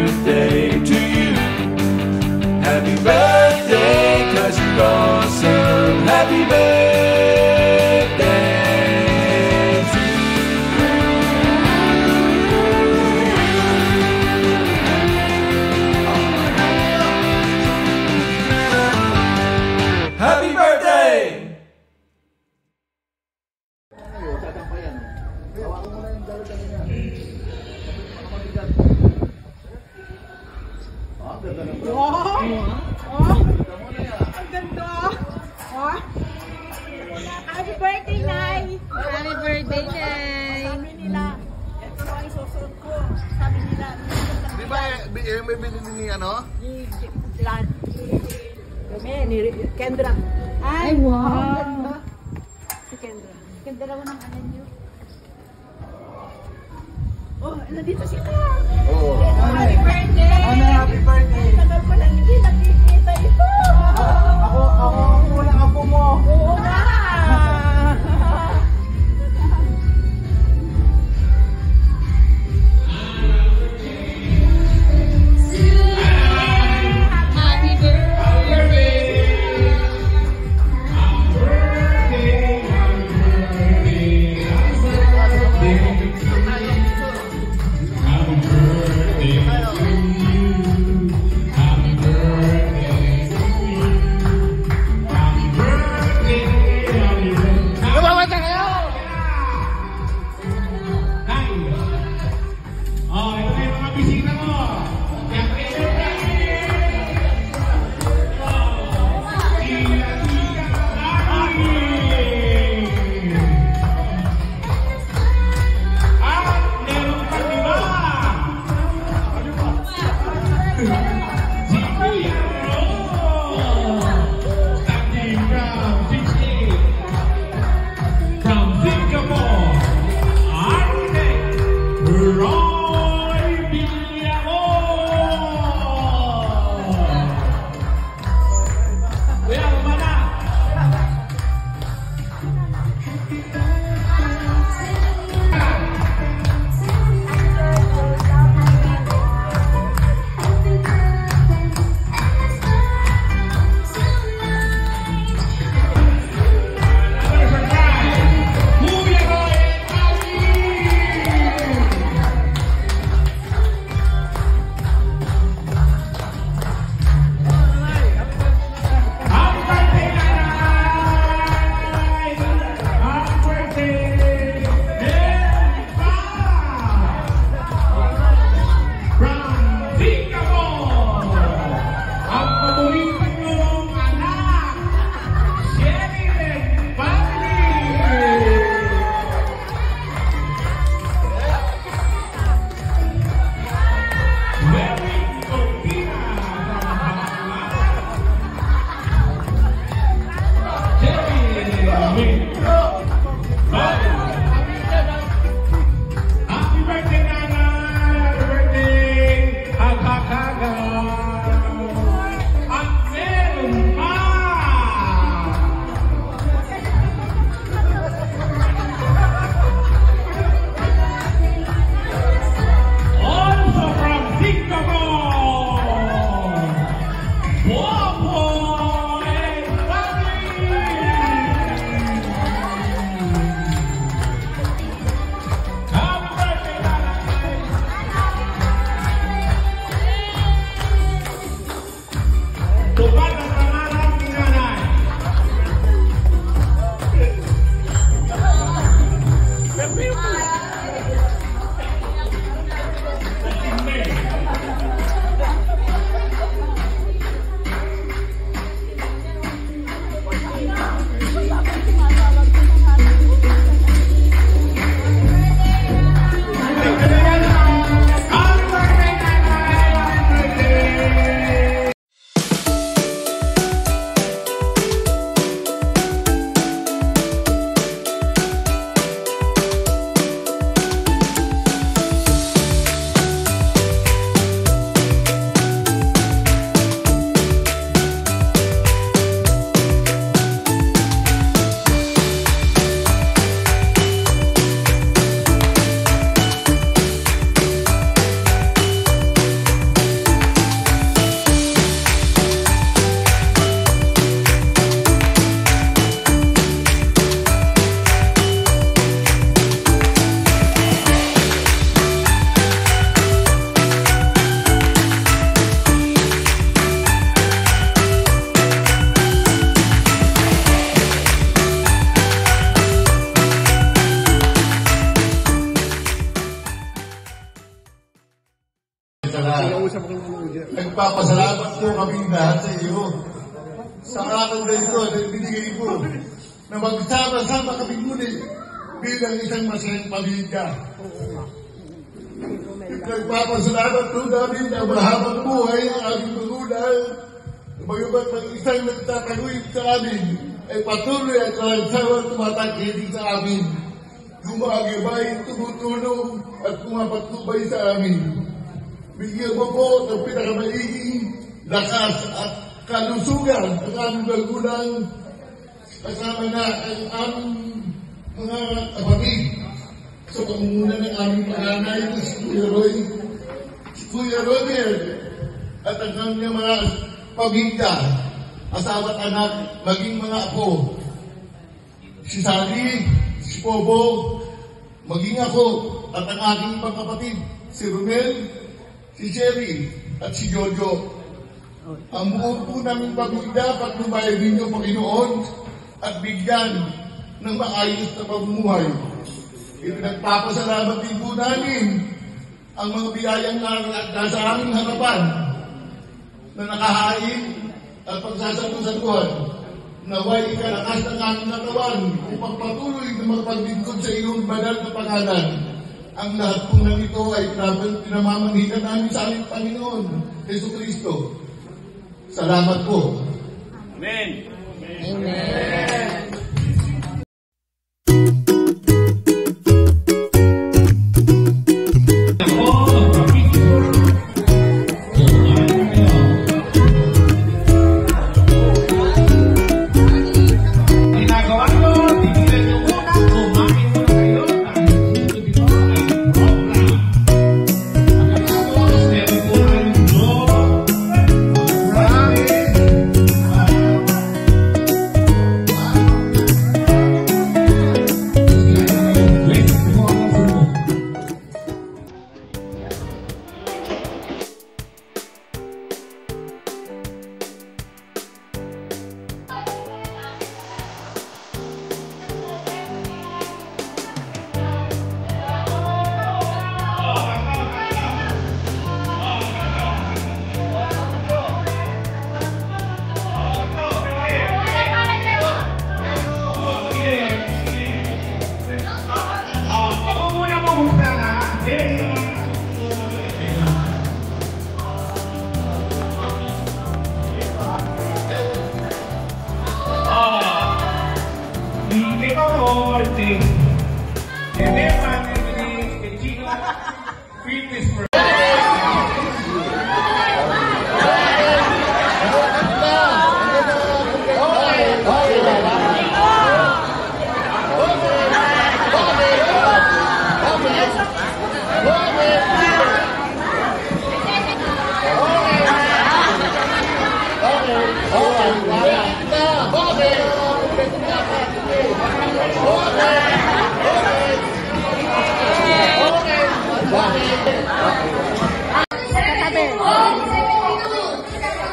birthday to you. Happy birthday, 'cause you're awesome. Happy birthday to you. Happy birthday! Wow! Ang ganda! Happy birthday, Nay! Happy birthday, Nay! Sabi nila, ito ang isusunod ko. Sabi nila, Di ba may binili ni ano? ni Kendra. Ay, wow! Ganda. Si Kendra. Kendra ko ng anan niyo. Oh, nandito sila! Oo. Happy birthday! Happy birthday! Tagal ko lang hindi nakikita ito! Ako unang apo mo. Oo nga! Happy birthday! Lumawata kayo! Oh, ito na yung mga bisita mo. From Singapore, architect Roy Villalobos. Kuya, kumana. Nagpapasalamat po kami lahat sa iyo. Sa araw na ito na binigay mo na magsama-sama kami muli bilang isang masayang pamilya. Nagpapasalamat po namin na mahabang buhay ang aming magulang. Bagamat mag-isang nagtataguyod sa amin ay patuloy at walang sawang tumatakilig sa amin. Gumagabay, tumutulong at pumapatubay sa amin. Bigyan mo po ng pinakamaliging lakas at kalusugan ang aming magulang kasama na ang aming mga kapatid sa pamumunan ng aming panganay na si Kuya Roy, si Kuya Robert at ang kanyang mga pamilya, asawa at anak, maging mga apo. Si Sally, si Pobo, maging ako at ang aking pagkapatid, si Romel, si Sherry at si Jojo. Ang buong po namin pamilya paglubayan ninyo, Panginoon, at bigyan ng maayos na pamumuhay. Nagpapasalamat din po namin ang mga biyayang nasa aming harapan na nakahain at pagsasalusaluhan. Naway ikalakas ng aming katawan upang patuloy na magpaglingkod sa iyong banal na pangalan. Ang lahat po ng ito ay pinamamanitan namin sa aming Panginoon, Jesucristo. Salamat po. Amen. Amen.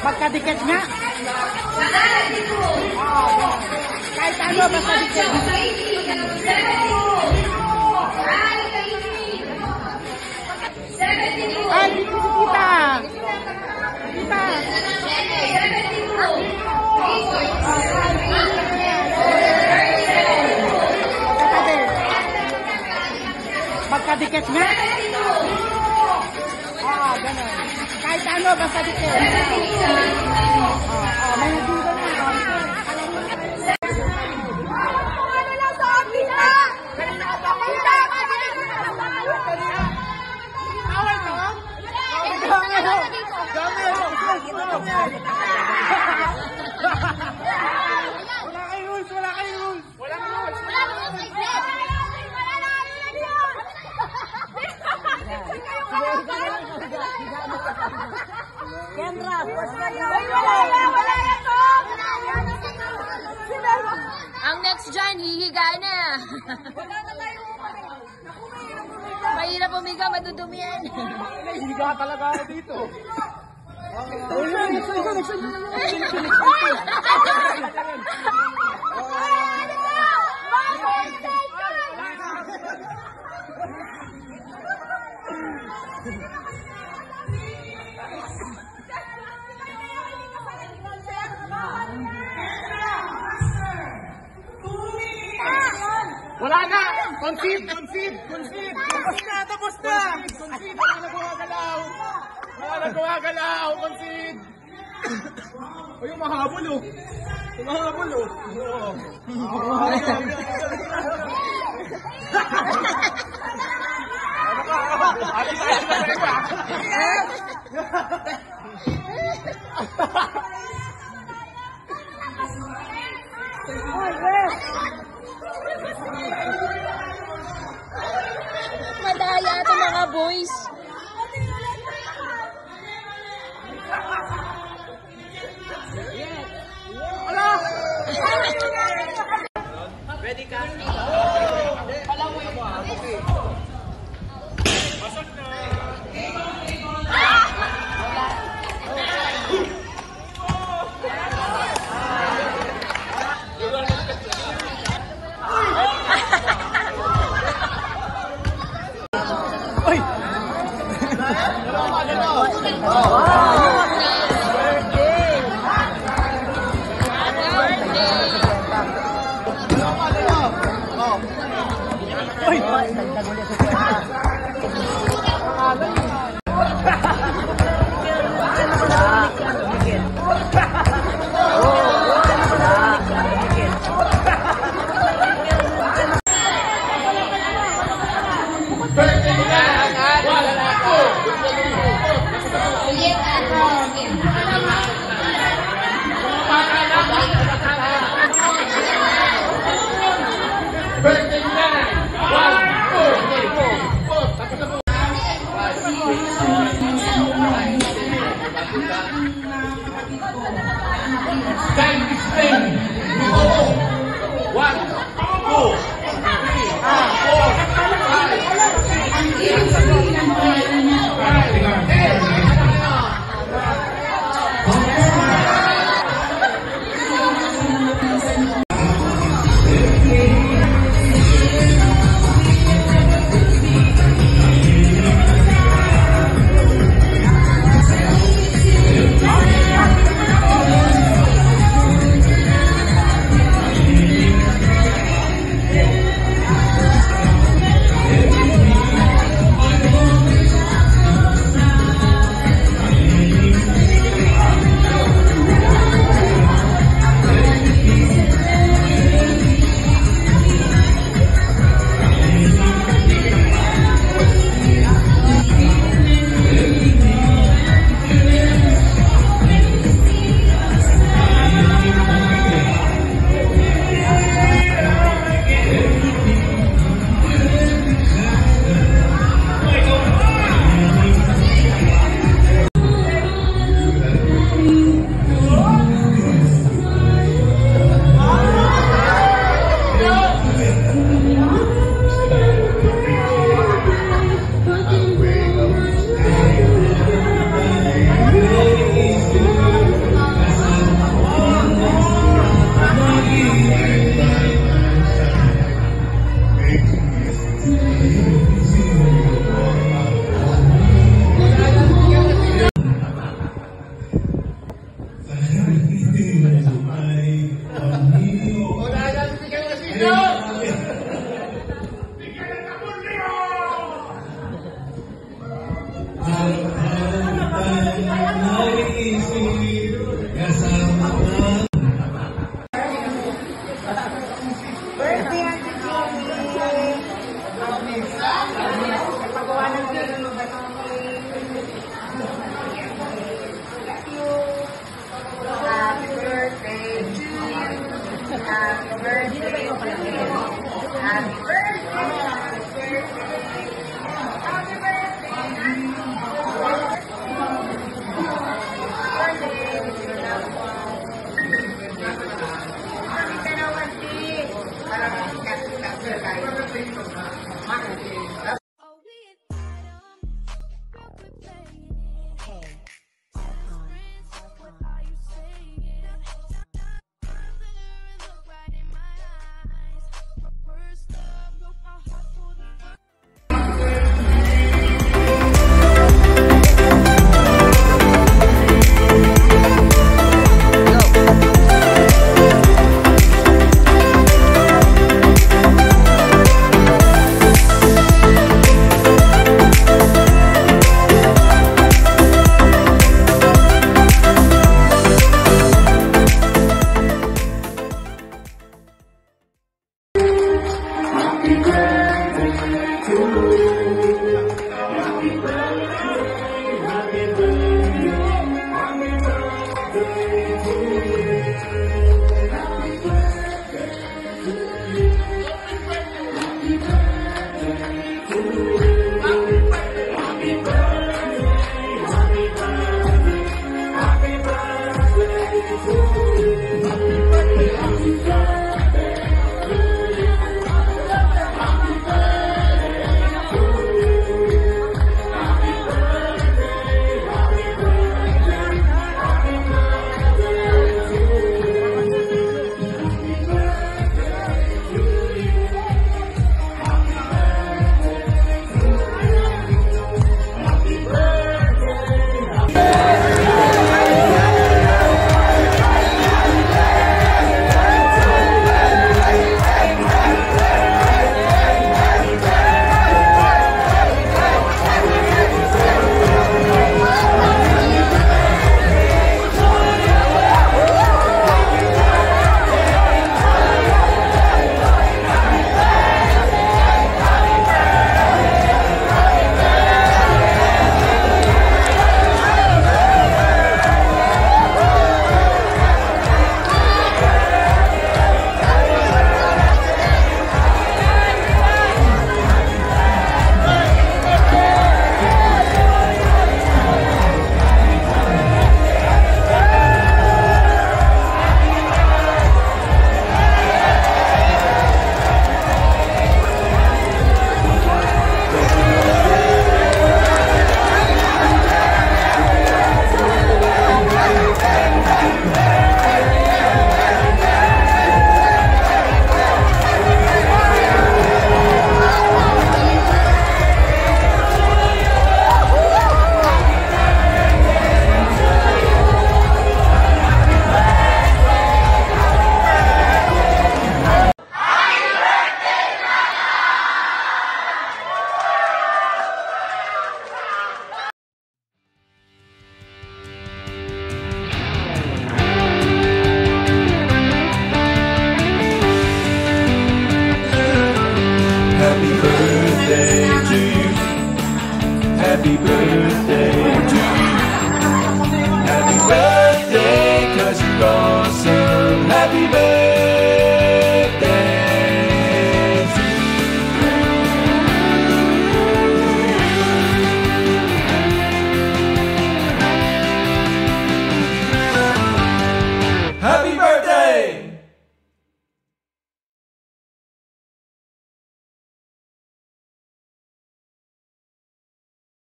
Magkadikit nga. Kahit ano, basta dikit. Ay, dito si Tita. Tita. Magkadikit nga. Ganun. Kahit ano, basta dikit. May nagdugan na. Ano lang sa akin na? Wala kayo rules. Kendra, Ang next dyan, hihiga na. Mahirap umiga, madudumi yan. Higa talaga ako dito. Concede! Tapos na! Concede! Wala na gumagalaw! Concede! O yung mahabol oh! Madaya ito mga boys. Ready ka? Hey!